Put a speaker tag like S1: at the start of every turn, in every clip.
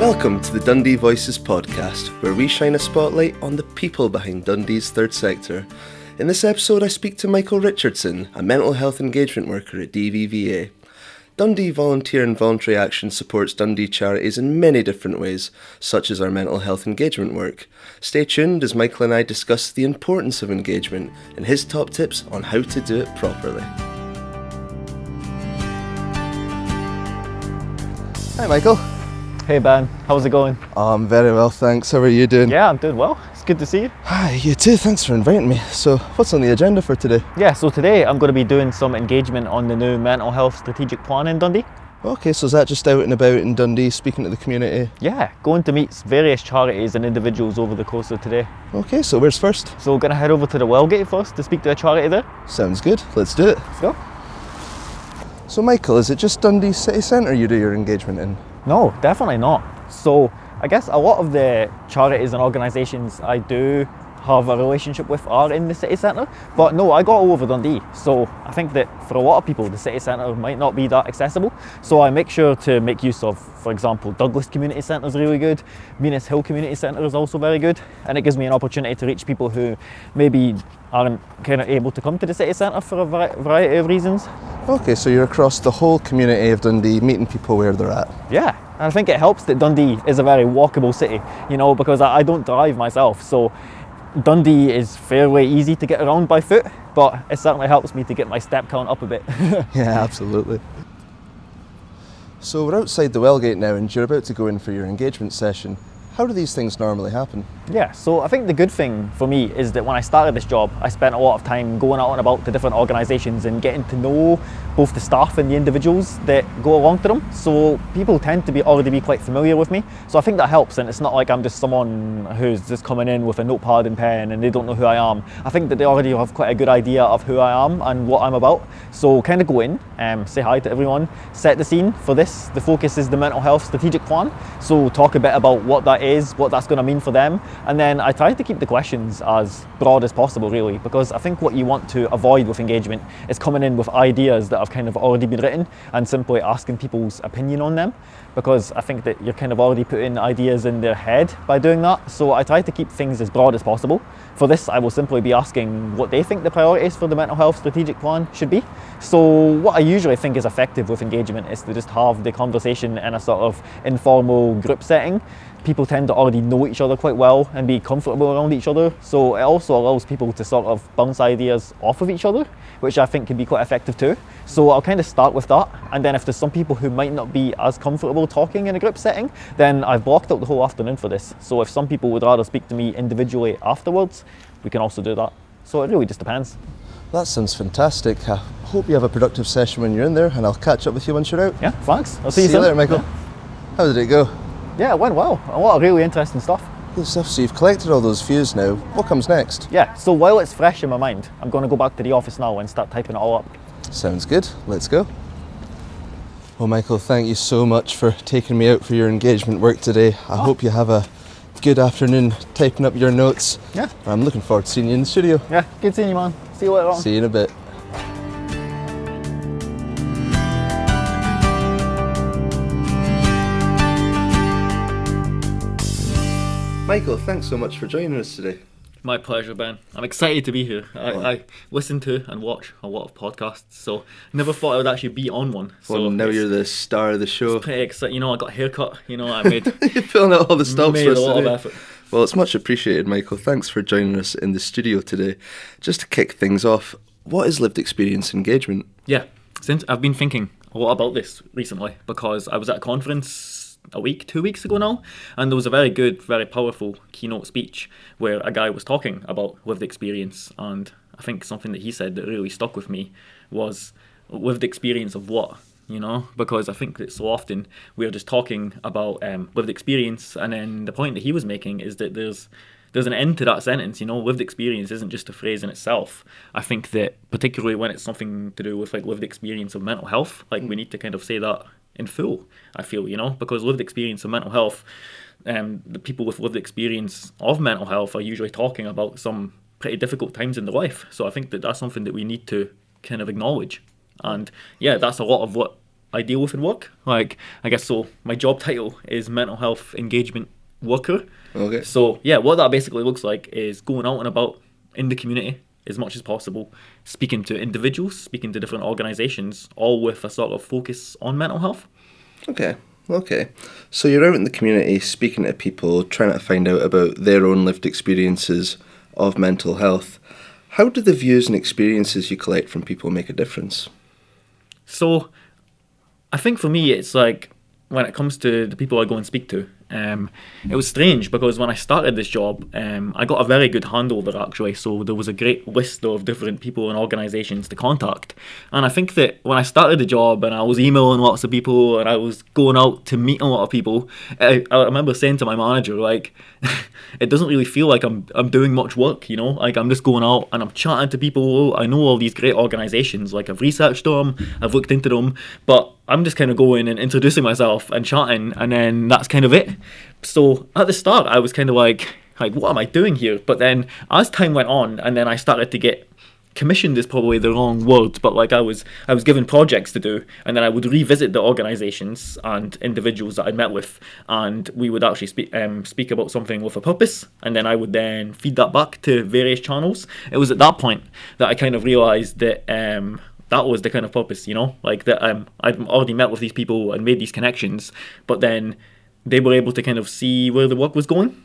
S1: Welcome to the Dundee Voices podcast, where we shine a spotlight on the people behind Dundee's third sector. In this episode, I speak to Michael Richardson, a mental health engagement worker at DVVA. Dundee Volunteer and Voluntary Action supports Dundee charities in many different ways, such as our mental health engagement work. Stay tuned as Michael and I discuss the importance of engagement and his top tips on how to do it properly. Hi Michael.
S2: Hey Ben, how's it going?
S1: I'm very well, thanks. How are you doing?
S2: Yeah, I'm doing well. It's good to see you.
S1: Hi, you too. Thanks for inviting me. So, what's on the agenda for today?
S2: Yeah, so today I'm going to be doing some engagement on the new mental health strategic plan in Dundee.
S1: Okay, so is that just out and about in Dundee, speaking to the community?
S2: Yeah, going to meet various charities and individuals over the course of today.
S1: Okay, so where's first?
S2: So we're going to head over to the Wellgate first to speak to a charity there.
S1: Sounds good. Let's do it.
S2: Let's go.
S1: So, Michael, is it just Dundee city centre you do your engagement in?
S2: No, definitely not. So I guess a lot of the charities and organisations I do have a relationship with are in the city centre, but no, I got all over Dundee. So I think that for a lot of people the city centre might not be that accessible, so I make sure to make use of, for example, Douglas Community Centre is really good, Venus Hill Community Centre is also very good, and it gives me an opportunity to reach people who maybe aren't kind of able to come to the city centre for a variety of reasons.
S1: Okay, so you're across the whole community of Dundee, meeting people where they're at.
S2: Yeah, and I think it helps that Dundee is a very walkable city, you know, because I don't drive myself, so Dundee is fairly easy to get around by foot, but it certainly helps me to get my step count up a bit.
S1: Yeah, absolutely. So we're outside the Wellgate now and you're about to go in for your engagement session. How do these things normally happen?
S2: Yeah, so I think the good thing for me is that when I started this job, I spent a lot of time going out and about to different organisations and getting to know both the staff and the individuals that go along to them. So people tend to already be quite familiar with me. So I think that helps, and it's not like I'm just someone who's just coming in with a notepad and pen and they don't know who I am. I think that they already have quite a good idea of who I am and what I'm about. So kind of go in, say hi to everyone, set the scene for this. The focus is the mental health strategic plan. So talk a bit about what that is, what that's going to mean for them, and then I try to keep the questions as broad as possible really, because I think what you want to avoid with engagement is coming in with ideas that have kind of already been written and simply asking people's opinion on them, because I think that you're kind of already putting ideas in their head by doing that. So I try to keep things as broad as possible. For this, I will simply be asking what they think the priorities for the mental health strategic plan should be. So what I usually think is effective with engagement is to just have the conversation in a sort of informal group setting. People tend to already know each other quite well and be comfortable around each other, so it also allows people to sort of bounce ideas off of each other, which I think can be quite effective too. So I'll kind of start with that, and then if there's some people who might not be as comfortable talking in a group setting, then I've blocked out the whole afternoon for this. So if some people would rather speak to me individually afterwards, we can also do that. So it really just depends.
S1: That sounds fantastic. I hope you have a productive session when you're in there, and I'll catch up with you once you're out.
S2: Yeah, thanks. I'll see you
S1: See
S2: soon.
S1: you later, Michael.
S2: Yeah.
S1: How did it go?
S2: Yeah, it went well. A lot of really interesting stuff.
S1: Good stuff. So you've collected all those views now. What comes next?
S2: Yeah, so while it's fresh in my mind, I'm going to go back to the office now and start typing it all up.
S1: Sounds good. Let's go. Well, Michael, thank you so much for taking me out for your engagement work today. I hope you have a good afternoon typing up your notes.
S2: Yeah.
S1: I'm looking forward to seeing you in the studio.
S2: Yeah, good seeing you, man. See you later on.
S1: See you in a bit. Michael, thanks so much for joining us today.
S2: My pleasure, Ben. I'm excited to be here. I listen to and watch a lot of podcasts, so never thought I would actually be on one.
S1: Well,
S2: So
S1: now you're the star of the show.
S2: pretty exciting. You know, I got a haircut. You know, I made
S1: You're filling out all the stops
S2: made
S1: for
S2: a
S1: us
S2: lot of
S1: today.
S2: effort.
S1: Well, it's much appreciated, Michael. Thanks for joining us in the studio today. Just to kick things off, what is lived experience engagement?
S2: Yeah, since I've been thinking a lot about this recently because I was at a conference 2 weeks ago now, and there was a very good, very powerful keynote speech where a guy was talking about lived experience, and I think something that he said that really stuck with me was lived experience of what? You know, because I think that so often we're just talking about lived experience, and then the point that he was making is that there's an end to that sentence. You know, lived experience isn't just a phrase in itself. I think that particularly when it's something to do with like lived experience of mental health, like we need to kind of say that in full, I feel, you know, because lived experience of mental health, the people with lived experience of mental health are usually talking about some pretty difficult times in their life. So I think that that's something that we need to kind of acknowledge. And yeah, that's a lot of what I deal with in work. Like, I guess so. My job title is mental health engagement worker.
S1: Okay.
S2: So yeah, what that basically looks like is going out and about in the community as much as possible, speaking to individuals, speaking to different organisations, all with a sort of focus on mental health.
S1: Okay. So you're out in the community speaking to people, trying to find out about their own lived experiences of mental health. How do the views and experiences you collect from people make a difference?
S2: So I think for me, it's like when it comes to the people I go and speak to, it was strange because when I started this job, I got a very good handover actually. So there was a great list of different people and organisations to contact. And I think that when I started the job and I was emailing lots of people and I was going out to meet a lot of people, I remember saying to my manager, like, it doesn't really feel like I'm doing much work, you know? Like, I'm just going out and I'm chatting to people. I know all these great organisations, like I've researched them, I've looked into them, but I'm just kind of going and introducing myself and chatting, and then that's kind of it. So at the start, I was kind of like, what am I doing here? But then as time went on, and then I started to get commissioned is probably the wrong word, but like I was given projects to do, and then I would revisit the organisations and individuals that I met with, and we would actually speak about something with a purpose, and then I would then feed that back to various channels. It was at that point that I kind of realised that that was the kind of purpose, you know, like that I'd already met with these people and made these connections, but then they were able to kind of see where the work was going.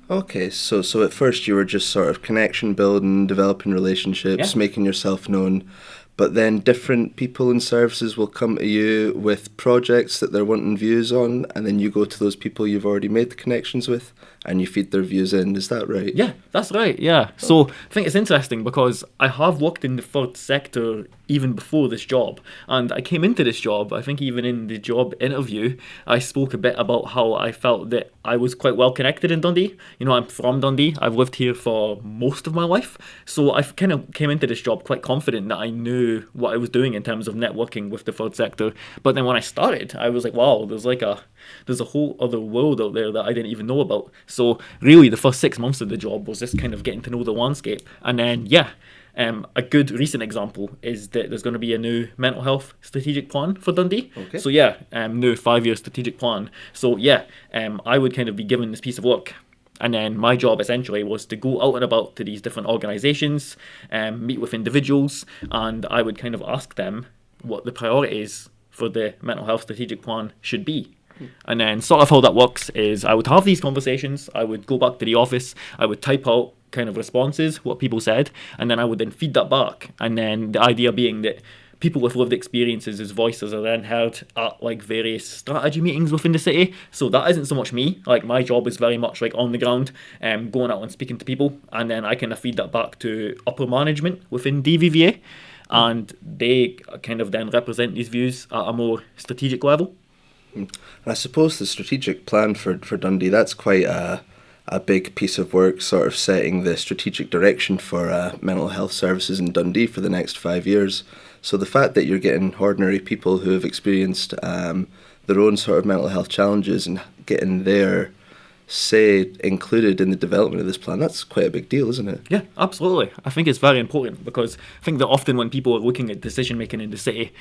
S1: Okay, so at first you were just sort of connection building, developing relationships, making yourself known, but then different people and services will come to you with projects that they're wanting views on, and then you go to those people you've already made the connections with and you feed their views in. Is that right?
S2: Yeah, that's right, yeah. So I think it's interesting because I have worked in the third sector even before this job, and I came into this job, I think even in the job interview, I spoke a bit about how I felt that I was quite well connected in Dundee. You know, I'm from Dundee, I've lived here for most of my life, so I kind of came into this job quite confident that I knew what I was doing in terms of networking with the third sector. But then when I started, I was like, wow, there's a whole other world out there that I didn't even know about. So really the first 6 months of the job was just kind of getting to know the landscape. And then, a good recent example is that there's going to be a new mental health strategic plan for Dundee.
S1: Okay.
S2: So new 5-year strategic plan. So I would kind of be given this piece of work. And then my job essentially was to go out and about to these different organisations, meet with individuals, and I would kind of ask them what the priorities for the mental health strategic plan should be. And then sort of how that works is I would have these conversations, I would go back to the office, I would type out kind of responses, what people said, and then I would then feed that back. And then the idea being that people with lived experiences as voices are then heard at like various strategy meetings within the city. So that isn't so much me. Like my job is very much like on the ground, going out and speaking to people, and then I kind of feed that back to upper management within DVVA, and they kind of then represent these views at a more strategic level.
S1: I suppose the strategic plan for Dundee, that's quite a big piece of work, sort of setting the strategic direction for mental health services in Dundee for the next 5 years. So the fact that you're getting ordinary people who have experienced their own sort of mental health challenges and getting their say included in the development of this plan, that's quite a big deal, isn't it?
S2: Yeah, absolutely. I think it's very important because I think that often when people are looking at decision making in the city,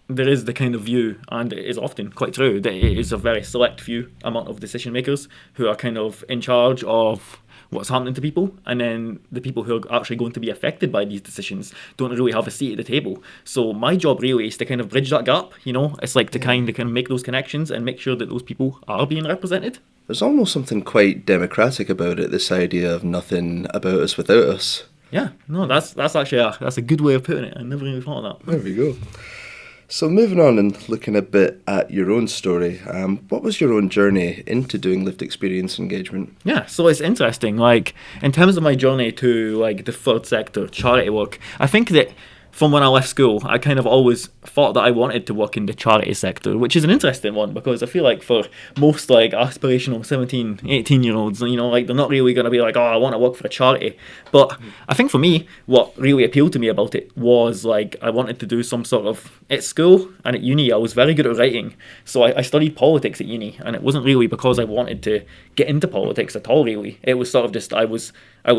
S2: there is the kind of view, and it is often quite true, that it is a very select few amount of decision makers who are kind of in charge of what's happening to people, and then the people who are actually going to be affected by these decisions don't really have a seat at the table. So my job really is to kind of bridge that gap, you know? It's like to kind of make those connections and make sure that those people are being represented.
S1: There's almost something quite democratic about it, this idea of nothing about us without us.
S2: Yeah, no, that's actually that's a good way of putting it. I never really thought of that.
S1: There we go. So moving on and looking a bit at your own story, what was your own journey into doing lived experience engagement?
S2: Yeah, so it's interesting. Like in terms of my journey to like the third sector, charity work, I think that from when I left school, I kind of always thought that I wanted to work in the charity sector, which is an interesting one because I feel like for most like aspirational 17, 18-year-olds, you know, like they're not really going to be like, oh, I want to work for a charity. But I think for me, what really appealed to me about it was like I wanted to do some sort of, at school and at uni, I was very good at writing. So I studied politics at uni, and it wasn't really because I wanted to get into politics at all, really. It was sort of just I was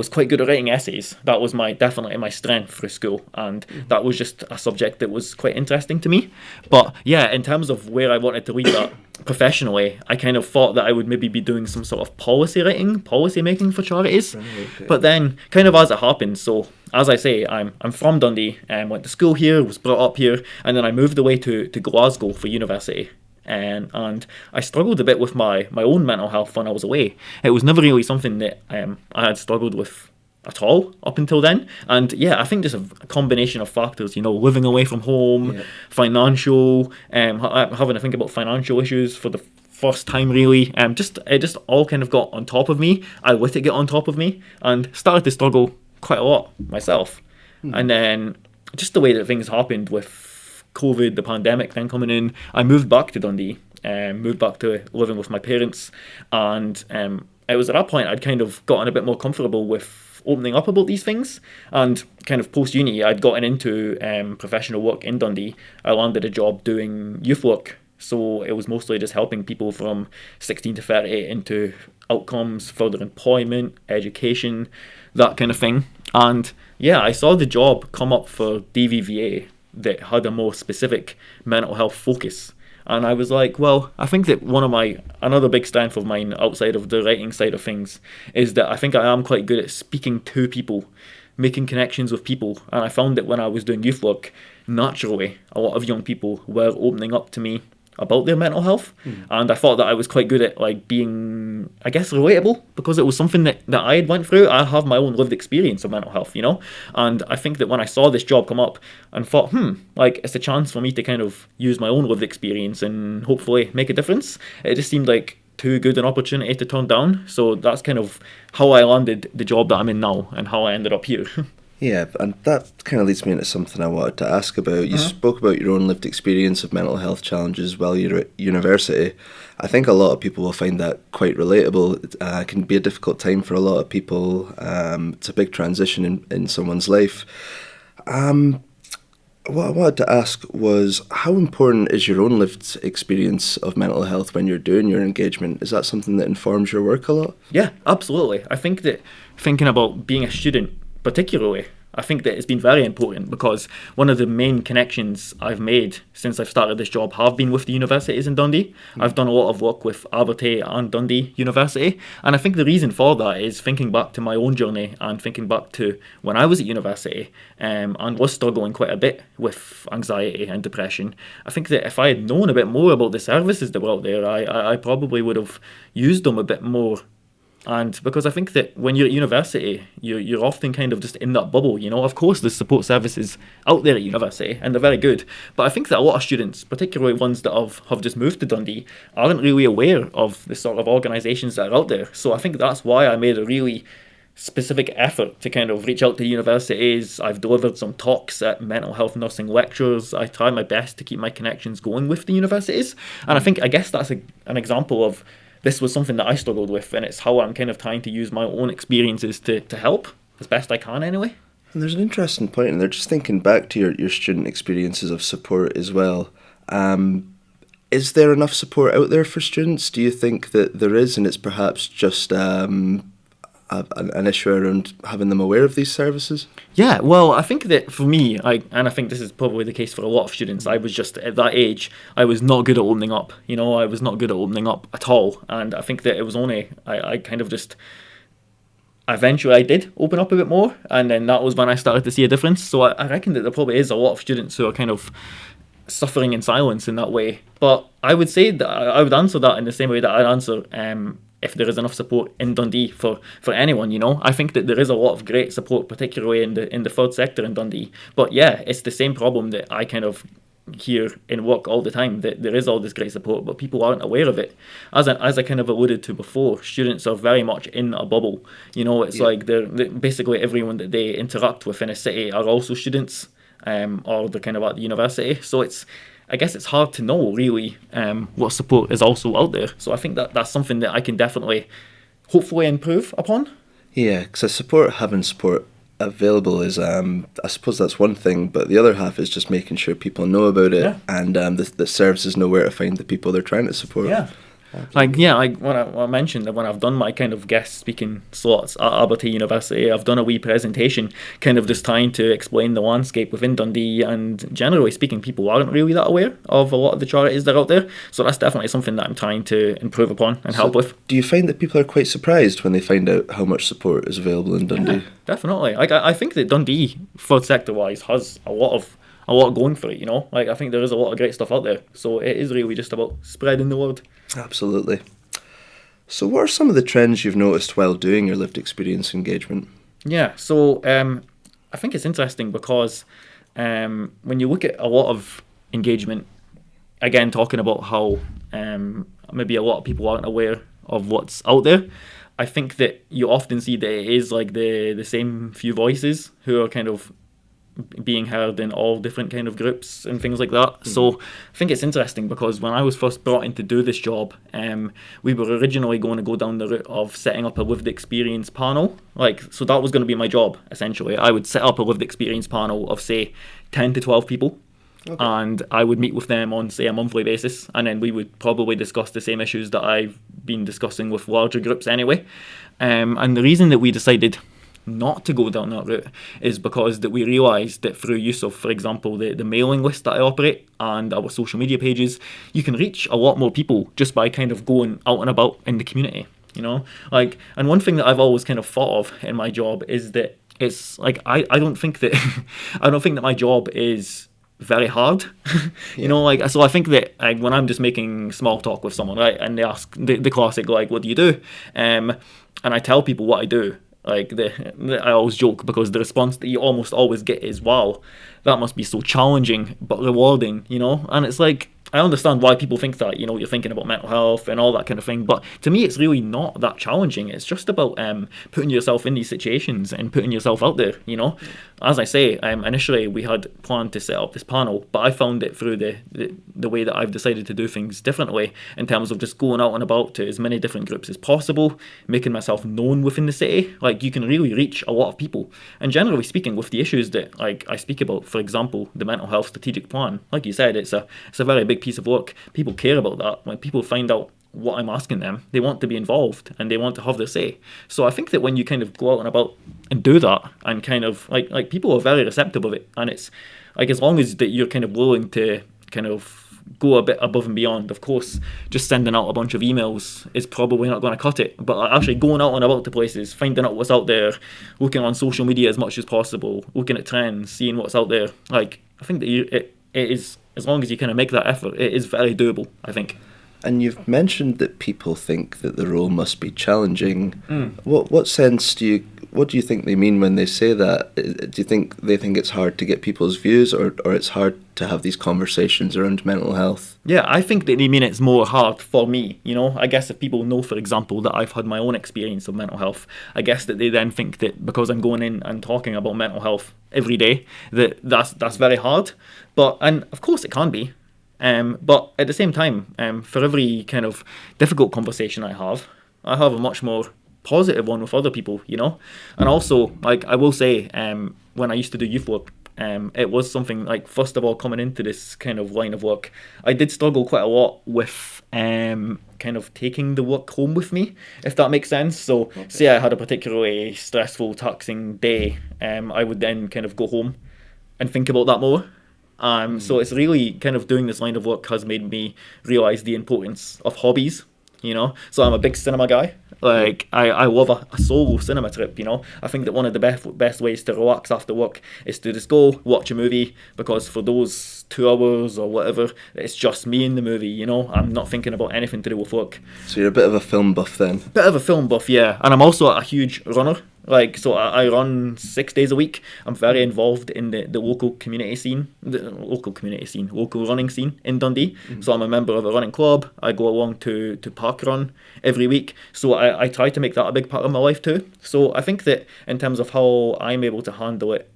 S2: quite good at writing essays. That was definitely my strength for school. And that was just a subject that was quite interesting to me. But yeah, in terms of where I wanted to lead that professionally, I kind of thought that I would maybe be doing some sort of policy writing, policy making for charities.
S1: Right, okay.
S2: But then, kind of as it happened, so as I say, I'm from Dundee and went to school here, was brought up here, and then I moved away to Glasgow for university. And I struggled a bit with my own mental health when I was away. It was never really something that I had struggled with at all up until then. And yeah, I think there's a combination of factors, living away from home, financial, having to think about financial issues for the first time really. It just all kind of got on top of me. I let it get on top of me and started to struggle quite a lot myself. And then just the way that things happened with COVID, the pandemic then coming in, I moved back to Dundee, moved back to living with my parents, and it was at that point I'd kind of gotten a bit more comfortable with opening up about these things. And kind of post-uni, I'd gotten into professional work in Dundee. I landed a job doing youth work, so it was mostly just helping people from 16 to 38 into outcomes, further employment, education, that kind of thing. And yeah, I saw the job come up for DVVA that had a more specific mental health focus. And I was like, well, I think that another big strength of mine outside of the writing side of things is that I think I am quite good at speaking to people, making connections with people. And I found that when I was doing youth work, naturally, a lot of young people were opening up to me about their mental health. And I thought that I was quite good at being, I guess, relatable, because it was something that I had went through. I have my own lived experience of mental health, and I think that when I saw this job come up and thought, it's a chance for me to kind of use my own lived experience and hopefully make a difference, it just seemed like too good an opportunity to turn down. So that's kind of how I landed the job that I'm in now and how I ended up here.
S1: Yeah, and that kind of leads me into something I wanted to ask about. You spoke about your own lived experience of mental health challenges while you're at university. I think a lot of people will find that quite relatable. It can be a difficult time for a lot of people. It's a big transition in someone's life. What I wanted to ask was, how important is your own lived experience of mental health when you're doing your engagement? Is that something that informs your work a lot?
S2: Yeah, absolutely. I think that thinking about being a student particularly, I think that it's been very important, because one of the main connections I've made since I've started this job have been with the universities in Dundee. I've done a lot of work with Abertay and Dundee University, and I think the reason for that is thinking back to my own journey and thinking back to when I was at university and was struggling quite a bit with anxiety and depression. I think that if I had known a bit more about the services that were out there, I probably would have used them a bit more. And because I think that when you're at university, you're often kind of just in that bubble, Of course, there's support services out there at university, and they're very good. But I think that a lot of students, particularly ones that have just moved to Dundee, aren't really aware of the sort of organisations that are out there. So I think that's why I made a really specific effort to kind of reach out to universities. I've delivered some talks at mental health nursing lectures. I try my best to keep my connections going with the universities. And I guess that's an example of this was something that I struggled with, and it's how I'm kind of trying to use my own experiences to help as best I can anyway.
S1: And there's an interesting point in there, just thinking back to your student experiences of support as well. Is there enough support out there for students? Do you think that there is, and it's perhaps just an issue around having them aware of these services?
S2: Yeah, well, I think that for me, and I think this is probably the case for a lot of students, I was just at that age, I was not good at opening up. I was not good at opening up at all. And I think that it was only, I kind of just, eventually I did open up a bit more. And then that was when I started to see a difference. So I reckon that there probably is a lot of students who are kind of suffering in silence in that way. But I would say that I would answer that in the same way that I'd answer if there is enough support in Dundee for anyone. I think that there is a lot of great support, particularly in the third sector in Dundee. But yeah, it's the same problem that I kind of hear in work all the time, that there is all this great support, but people aren't aware of it. As I kind of alluded to before, students are very much in a bubble. It's like they're basically everyone that they interact with in a city are also students, or they're kind of at the university. So I guess it's hard to know really what support is also out there. So I think that's something that I can definitely, hopefully, improve upon. Yeah,
S1: because having support available is, I suppose that's one thing, but the other half is just making sure people know about it, and the services know where to find the people they're trying to support.
S2: Yeah. Like, yeah, like when I mentioned that when I've done my kind of guest speaking slots at Aberdeen University, I've done a wee presentation kind of just trying to explain the landscape within Dundee, and generally speaking, people aren't really that aware of a lot of the charities that are out there. So that's definitely something that I'm trying to improve upon and help with.
S1: Do you find that people are quite surprised when they find out how much support is available in Dundee?
S2: Yeah, definitely. Like, I think that Dundee, third sector wise, has a lot going for it, you know? Like, I think there is a lot of great stuff out there. So it is really just about spreading the word.
S1: Absolutely. So what are some of the trends you've noticed while doing your lived experience engagement?
S2: Yeah, so I think it's interesting because when you look at a lot of engagement, again, talking about how maybe a lot of people aren't aware of what's out there, I think that you often see that it is like the same few voices who are kind of being heard in all different kind of groups and things like that. Mm-hmm. So I think it's interesting because when I was first brought in to do this job, we were originally going to go down the route of setting up a lived experience panel. So that was going to be my job, essentially. I would set up a lived experience panel of, say, 10 to 12 people. Okay. And I would meet with them on, say, a monthly basis, and then we would probably discuss the same issues that I've been discussing with larger groups anyway. And the reason that we decided not to go down that route is because that we realised that through use of, for example, the mailing list that I operate and our social media pages, you can reach a lot more people just by kind of going out and about in the community, you know? And one thing that I've always kind of thought of in my job is that it's like I don't think that I don't think that my job is very hard. You know, so I think that when I'm just making small talk with someone, right, and they ask the classic, what do you do? And I tell people what I do. I always joke because the response that you almost always get is, wow, that must be so challenging but rewarding, you know? And it's like, I understand why people think that, you know, you're thinking about mental health and all that kind of thing, but to me it's really not that challenging. It's just about putting yourself in these situations and putting yourself out there, you know? As I say, initially we had planned to set up this panel, but I found it through the way that I've decided to do things differently in terms of just going out and about to as many different groups as possible, making myself known within the city. You can really reach a lot of people. And generally speaking, with the issues that I speak about, for example, the mental health strategic plan, like you said, it's a very big piece of work. People care about that. When people find out what I'm asking them, they want to be involved and they want to have their say. So I think that when you kind of go out and about and do that, and kind of like people are very receptive of it, and it's as long as that you're kind of willing to kind of go a bit above and beyond. Of course, just sending out a bunch of emails is probably not going to cut it, but actually going out and about to places, finding out what's out there, looking on social media as much as possible, looking at trends, seeing what's out there, I think that it is, as long as you kind of make that effort, it is very doable, I think.
S1: And you've mentioned that people think that the role must be challenging. What do you think they mean when they say that? Do you think they think it's hard to get people's views, or it's hard to have these conversations around mental health?
S2: Yeah, I think that they mean it's more hard for me, you know? I guess if people know, for example, that I've had my own experience of mental health, I guess that they then think that because I'm going in and talking about mental health every day, that's very hard. And of course it can be. But at the same time, for every kind of difficult conversation I have a much more positive one with other people, you know? And also, I will say, when I used to do youth work, it was something, first of all, coming into this kind of line of work, I did struggle quite a lot with kind of taking the work home with me, if that makes sense. So, say I had a particularly stressful, taxing day, I would then kind of go home and think about that more. So it's really kind of doing this line of work has made me realise the importance of hobbies, you know? So I'm a big cinema guy. I love a solo cinema trip, you know? I think that one of the best ways to relax after work is to just go watch a movie, because for those 2 hours or whatever, it's just me in the movie, you know? I'm not thinking about anything to do with work.
S1: So you're a bit of a film buff then?
S2: Bit of a film buff, yeah. And I'm also a huge runner. So I run 6 days a week. I'm very involved in the local running scene in Dundee. Mm-hmm. So I'm a member of a running club. I go along to park run every week. So I try to make that a big part of my life too. So I think that in terms of how I'm able to handle it,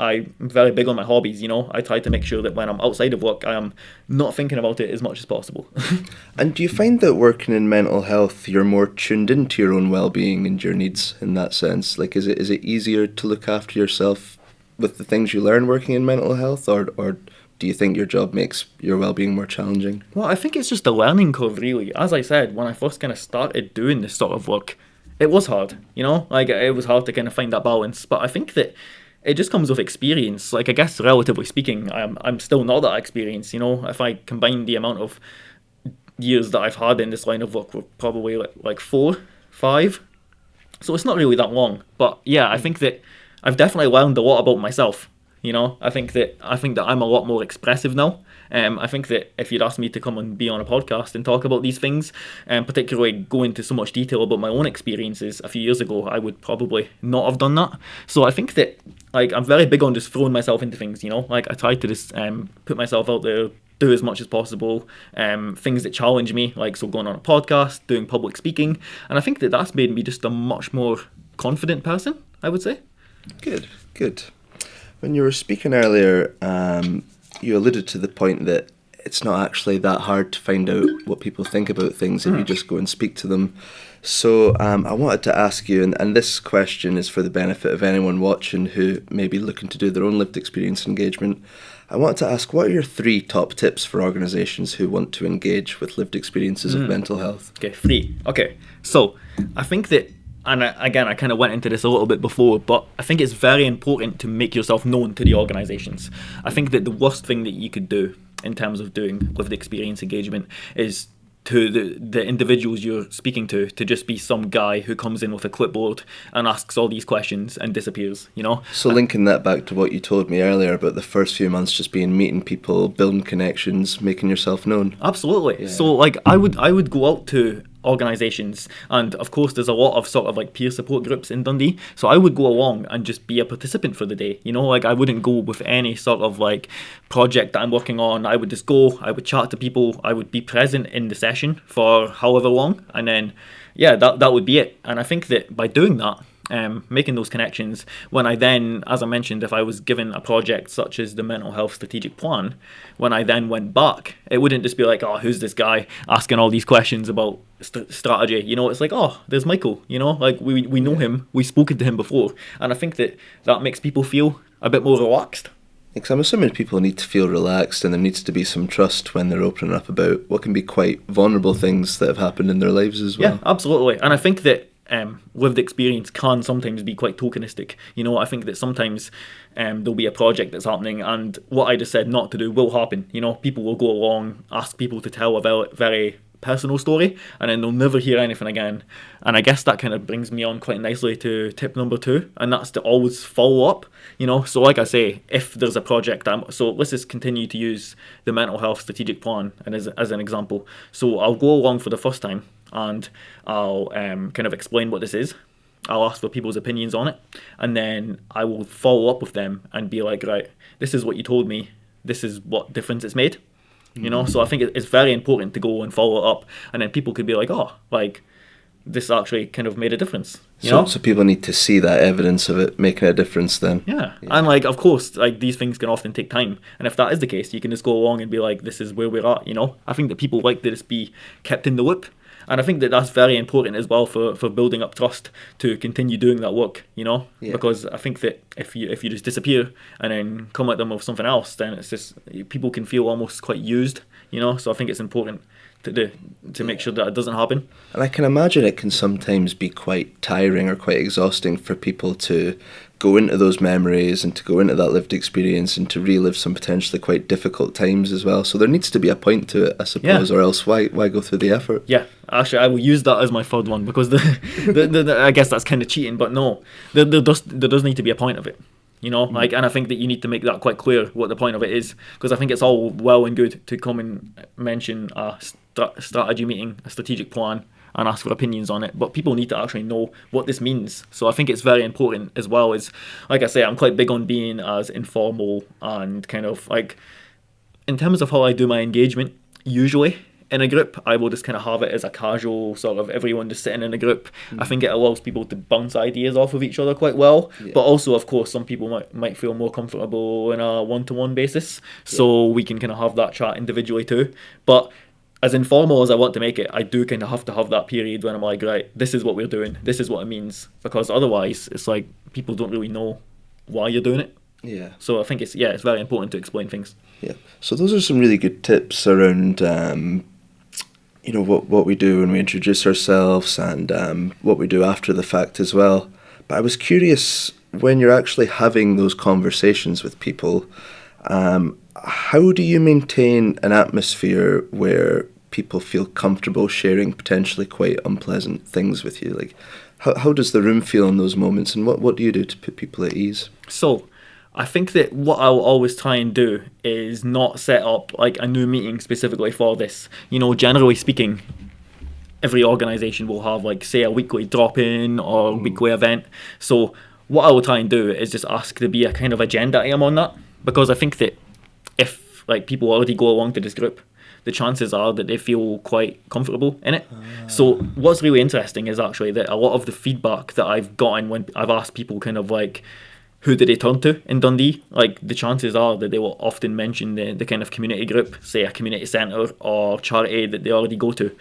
S2: I'm very big on my hobbies, you know. I try to make sure that when I'm outside of work, I am not thinking about it as much as possible.
S1: And do you find that working in mental health, you're more tuned into your own well-being and your needs in that sense? Is it easier to look after yourself with the things you learn working in mental health, or do you think your job makes your well-being more challenging?
S2: Well, I think it's just a learning curve, really. As I said, when I first kind of started doing this sort of work, it was hard, Like, it was hard to kind of find that balance. But I think that it just comes with experience. Like, I guess, relatively speaking, I'm still not that experienced, If I combine the amount of years that I've had in this line of work, with probably like 4, 5. So it's not really that long. But yeah, I think that I've definitely learned a lot about myself. I think that I'm a lot more expressive now. I think that if you'd asked me to come and be on a podcast and talk about these things, and particularly go into so much detail about my own experiences a few years ago, I would probably not have done that. So I think that, like, I'm very big on just throwing myself into things. Like, I try to just put myself out there, do as much as possible, things that challenge me, like, so going on a podcast, doing public speaking, and I think that that's made me just a much more confident person, I would say.
S1: Good. When you were speaking earlier, you alluded to the point that it's not actually that hard to find out what people think about things if you just go and speak to them. So I wanted to ask you, and this question is for the benefit of anyone watching who may be looking to do their own lived experience engagement. I wanted to ask, what are your 3 top tips for organisations who want to engage with lived experiences of mental health?
S2: Okay, 3. Okay, so I think that, and again, I kind of went into this a little bit before, but I think it's very important to make yourself known to the organisations. I think that the worst thing that you could do in terms of doing lived experience engagement is to the individuals you're speaking to just be some guy who comes in with a clipboard and asks all these questions and disappears,
S1: So linking that back to what you told me earlier about the first few months just being meeting people, building connections, making yourself known.
S2: Absolutely. Yeah. So, like, I would go out to organisations, and of course there's a lot of sort of like peer support groups in Dundee, so I would go along and just be a participant for the day, like, I wouldn't go with any sort of like project that I'm working on. I would just go, I would chat to people, I would be present in the session for however long, and then that would be it. And I think that by doing that, making those connections, when I then, as I mentioned, if I was given a project such as the mental health strategic plan, when I then went back, it wouldn't just be like, oh, who's this guy asking all these questions about strategy? It's like, oh, there's Michael, like we know him, we've spoken to him before. And I think that makes people feel a bit more relaxed.
S1: Because I'm assuming people need to feel relaxed, and there needs to be some trust when they're opening up about what can be quite vulnerable things that have happened in their lives as well.
S2: Yeah, absolutely. And I think that lived experience can sometimes be quite tokenistic. I think that sometimes there'll be a project that's happening, and what I just said not to do will happen. People will go along, ask people to tell a very, very personal story, and then they'll never hear anything again. And I guess that kind of brings me on quite nicely to tip number 2, and that's to always follow up. So like I say, if there's a project, so let's just continue to use the mental health strategic plan and as an example. So I'll go along for the first time, and I'll kind of explain what this is. I'll ask for people's opinions on it, and then I will follow up with them and be like, right, this is what you told me, this is what difference it's made. So I think it's very important to go and follow up, and then people could be like, oh, like, this actually kind of made a difference.
S1: So people need to see that evidence of it making a difference then.
S2: Yeah. And, like, of course, like, these things can often take time, and if that is the case, you can just go along and be like, this is where we're at. I think that people like to just be kept in the loop. And I think that that's very important as well for building up trust to continue doing that work, because I think that if you just disappear and then come at them with something else, then it's just, people can feel almost quite used, so I think it's important to make sure that it doesn't happen.
S1: And I can imagine it can sometimes be quite tiring or quite exhausting for people to go into those memories and to go into that lived experience and to relive some potentially quite difficult times as well. So there needs to be a point to it, I suppose, or else why go through the effort?
S2: Yeah, actually, I will use that as my third one, because I guess that's kind of cheating, but no, there does need to be a point of it. Like, and I think that you need to make that quite clear what the point of it is, because I think it's all well and good to come and mention a strategy meeting, a strategic plan, and ask for opinions on it, but people need to actually know what this means. So I think it's very important as well. As, like I say, I'm quite big on being as informal and kind of like, in terms of how I do my engagement, usually in a group, I will just kind of have it as a casual sort of everyone just sitting in a group. I think it allows people to bounce ideas off of each other quite well. But also, of course, some people might feel more comfortable in a one-to-one basis. So we can kind of have that chat individually too. But as informal as I want to make it, I do kind of have to have that period when I'm like, right, this is what we're doing, this is what it means. Because otherwise, it's like people don't really know why you're doing it.
S1: Yeah.
S2: So I think it's very important to explain things.
S1: Yeah. So those are some really good tips around, what we do when we introduce ourselves and what we do after the fact as well. But I was curious, when you're actually having those conversations with people, how do you maintain an atmosphere where people feel comfortable sharing potentially quite unpleasant things with you? Like, how does the room feel in those moments, and what do you do to put people at ease?
S2: So I think that what I'll always try and do is not set up like a new meeting specifically for this. Generally speaking, every organisation will have, like, say, a weekly drop-in or weekly event. So what I will try and do is just ask to be a kind of agenda item on that, because I think that if, like, people already go along to this group, the chances are that they feel quite comfortable in it. So what's really interesting is actually that a lot of the feedback that I've gotten when I've asked people kind of like, who did they turn to in Dundee? Like, the chances are that they will often mention the kind of community group, say a community centre or charity that they already go to.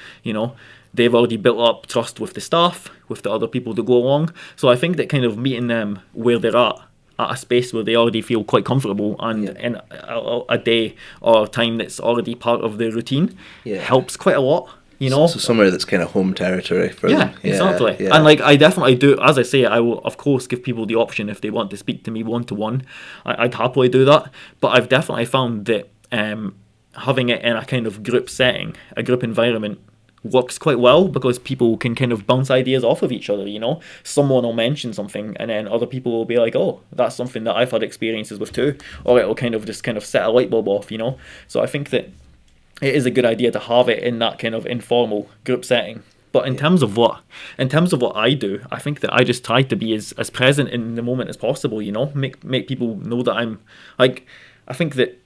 S2: They've already built up trust with the staff, with the other people that go along. So I think that kind of meeting them where they're at a space where they already feel quite comfortable, and in a day or time that's already part of their routine, helps quite a lot.
S1: So somewhere that's kind of home territory for them.
S2: Exactly.
S1: Yeah.
S2: And like, I definitely do, as I say, I will of course give people the option if they want to speak to me one-to-one. I'd happily do that. But I've definitely found that having it in a kind of group setting, a group environment, works quite well, because people can kind of bounce ideas off of each other. Someone will mention something and then other people will be like, oh, that's something that I've had experiences with too, or it'll kind of set a light bulb off. So I think that it is a good idea to have it in that kind of informal group setting. But in terms of what I do, I think that I just try to be as present in the moment as possible. Make people know that I'm like, I think that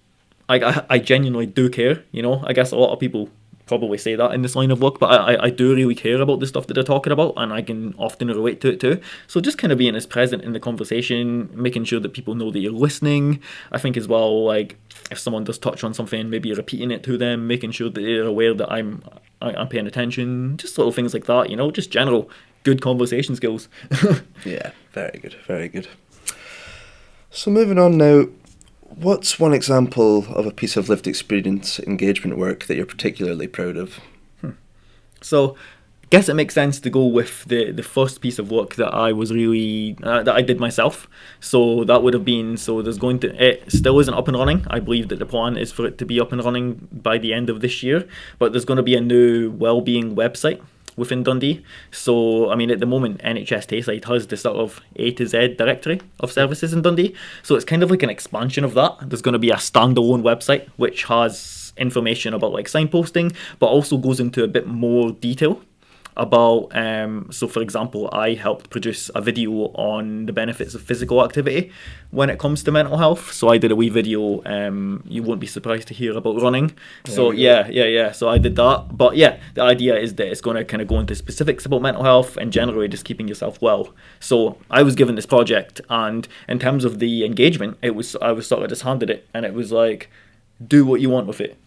S2: I genuinely do care. I guess a lot of people probably say that in this line of work, but I do really care about the stuff that they're talking about, and I can often relate to it too. So just kind of being as present in the conversation, making sure that people know that you're listening. I think as well, like, if someone does touch on something, maybe repeating it to them, making sure that they're aware that I'm paying attention, just little things like that, just general good conversation skills.
S1: Yeah, very good, very good. So moving on now, what's one example of a piece of lived experience engagement work that you're particularly proud of?
S2: So I guess it makes sense to go with the first piece of work that I was really that I did myself. So that would have been, it still isn't up and running. I believe that the plan is for it to be up and running by the end of this year, but there's going to be a new wellbeing website within Dundee. So, I mean, at the moment, NHS Tayside has the sort of A to Z directory of services in Dundee. So it's kind of like an expansion of that. There's going to be a standalone website which has information about, like, signposting, but also goes into a bit more detail about, so for example, I helped produce a video on the benefits of physical activity when it comes to mental health. So I did a wee video, you won't be surprised to hear about running. So so I did that. But yeah, the idea is that it's going to kind of go into specifics about mental health and generally just keeping yourself well. So I was given this project, and in terms of the engagement, I was sort of just handed it, and it was like, do what you want with it,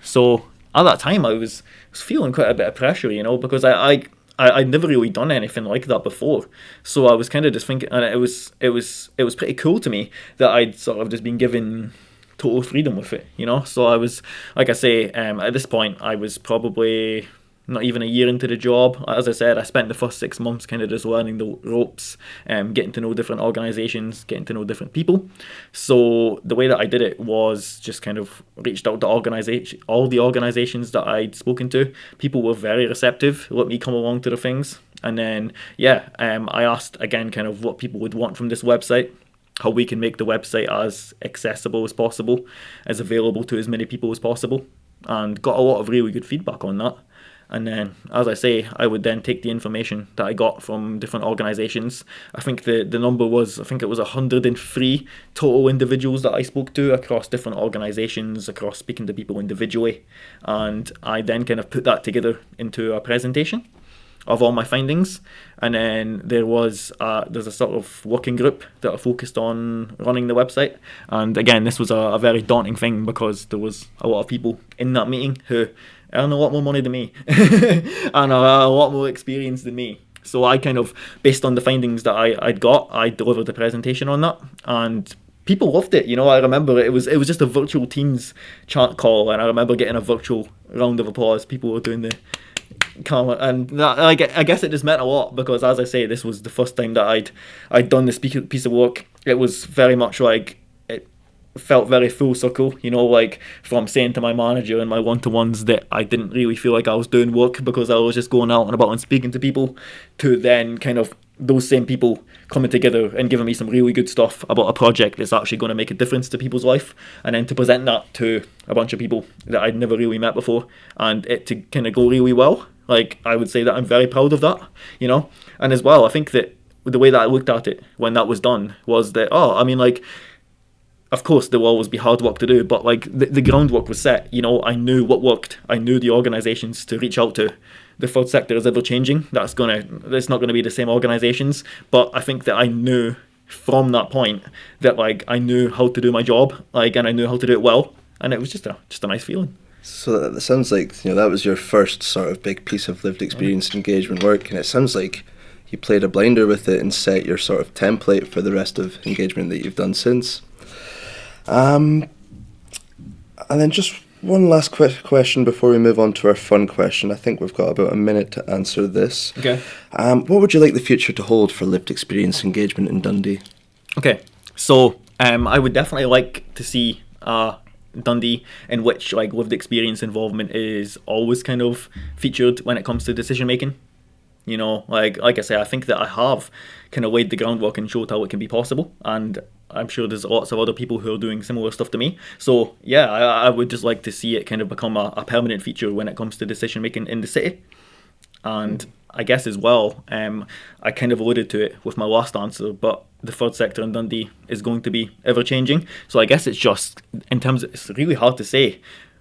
S2: So at that time, I was feeling quite a bit of pressure, because I'd never really done anything like that before. So I was kind of just thinking, and it was pretty cool to me that I'd sort of just been given total freedom with it, So I was, like I say, at this point, I was probably not even a year into the job. As I said, I spent the first 6 months kind of just learning the ropes, getting to know different organisations, getting to know different people. So the way that I did it was just kind of reached out to all the organisations that I'd spoken to. People were very receptive, let me come along to the things. And then, I asked again kind of what people would want from this website, how we can make the website as accessible as possible, as available to as many people as possible, and got a lot of really good feedback on that. And then, as I say, I would then take the information that I got from different organisations. I think the number was, it was 103 total individuals that I spoke to across different organisations, across speaking to people individually. And I then kind of put that together into a presentation of all my findings. And then there's a sort of working group that are focused on running the website. And again, this was a very daunting thing, because there was a lot of people in that meeting who earn a lot more money than me and a lot more experience than me. So I kind of, based on the findings that I'd got, I delivered the presentation on that. And people loved it. I remember it was just a virtual Teams chat call, and I remember getting a virtual round of applause. People were doing the comment, and that, I guess it just meant a lot, because, as I say, this was the first time that I'd done this piece of work. It was very much like, it felt very full circle, like from saying to my manager in my one-to-ones that I didn't really feel like I was doing work because I was just going out and about and speaking to people, to then kind of those same people coming together and giving me some really good stuff about a project that's actually going to make a difference to people's life, and then to present that to a bunch of people that I'd never really met before, and it to kind of go really well. Like, I would say that I'm very proud of that, and as well, I think that the way that I looked at it when that was done was that, of course there will always be hard work to do, but like the groundwork was set. I knew what worked. I knew the organisations to reach out to. The third sector is ever changing. It's not gonna be the same organisations, but I think that I knew from that point that like I knew how to do my job, and I knew how to do it well, and it was just a nice feeling.
S1: So that sounds like that was your first sort of big piece of lived experience and engagement work, and it sounds like you played a blinder with it and set your sort of template for the rest of engagement that you've done since. And then just one last question before we move on to our fun question. I think we've got about a minute to answer this.
S2: Okay.
S1: What would you like the future to hold for lived experience engagement in Dundee?
S2: Okay, so I would definitely like to see Dundee in which like lived experience involvement is always kind of featured when it comes to decision making. Like I say, I think that I have kind of laid the groundwork and showed how it can be possible, and I'm sure there's lots of other people who are doing similar stuff to me. So yeah, I would just like to see it kind of become a permanent feature when it comes to decision making in the city. And I guess as well, I kind of alluded to it with my last answer, but the third sector in Dundee is going to be ever changing. So I guess it's just, in terms of, it's really hard to say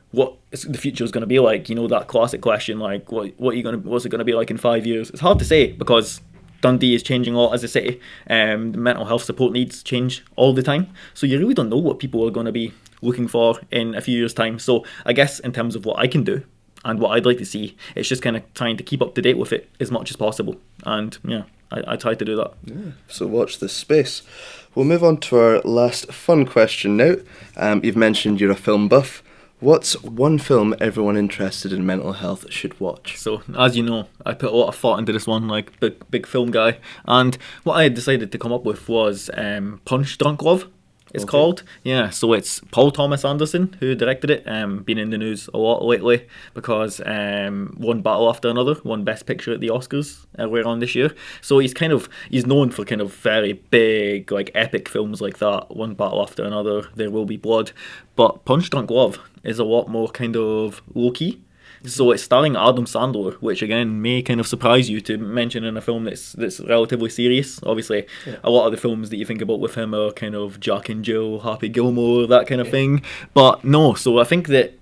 S2: what the future is going to be like. That classic question, like what's it going to be like in 5 years? It's hard to say, because Dundee is changing a lot as a city. The mental health support needs change all the time, so you really don't know what people are going to be looking for in a few years' time. So I guess in terms of what I can do and what I'd like to see, it's just kind of trying to keep up to date with it as much as possible, and yeah, I try to do that.
S1: Yeah, so watch this space. We'll move on to our last fun question now. You've mentioned you're a film buff. What's one film everyone interested in mental health should watch?
S2: So, as you know, I put a lot of thought into this one, like big film guy. And what I decided to come up with was Punch Drunk Love, it's called. Yeah, so it's Paul Thomas Anderson who directed it. Been in the news a lot lately because won Battle After Another, won Best Picture at the Oscars earlier on this year. So he's known for kind of very big, like epic films like that. One Battle After Another, There Will Be Blood. But Punch Drunk Love is a lot more kind of low-key. So it's starring Adam Sandler, which again may kind of surprise you to mention in a film that's relatively serious. Obviously, a lot of the films that you think about with him are kind of Jack and Jill, Happy Gilmore, that kind of thing. But no, so I think that,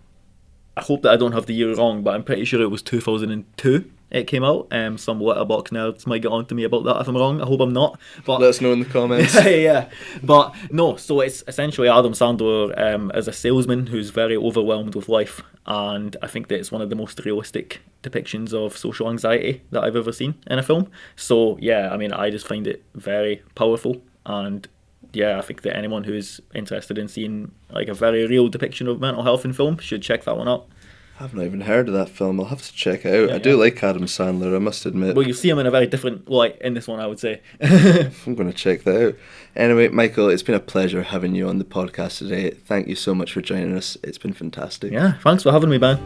S2: I hope that I don't have the year wrong, but I'm pretty sure it was 2002 it came out. Some letterbox nerds might get on to me about that if I'm wrong. I hope I'm not. But
S1: let us know in the comments.
S2: Yeah, but no, so it's essentially Adam Sandler as a salesman who's very overwhelmed with life, and I think that it's one of the most realistic depictions of social anxiety that I've ever seen in a film. So yeah, I mean, I just find it very powerful, and yeah, I think that anyone who's interested in seeing like a very real depiction of mental health in film should check that one out.
S1: I've not even heard of that film. I'll have to check it out. Yeah, I do like Adam Sandler, I must admit.
S2: Well, you see him in a very different light in this one, I would say.
S1: I'm going to check that out. Anyway, Michael, it's been a pleasure having you on the podcast today. Thank you so much for joining us. It's been fantastic.
S2: Yeah, thanks for having me, Ben.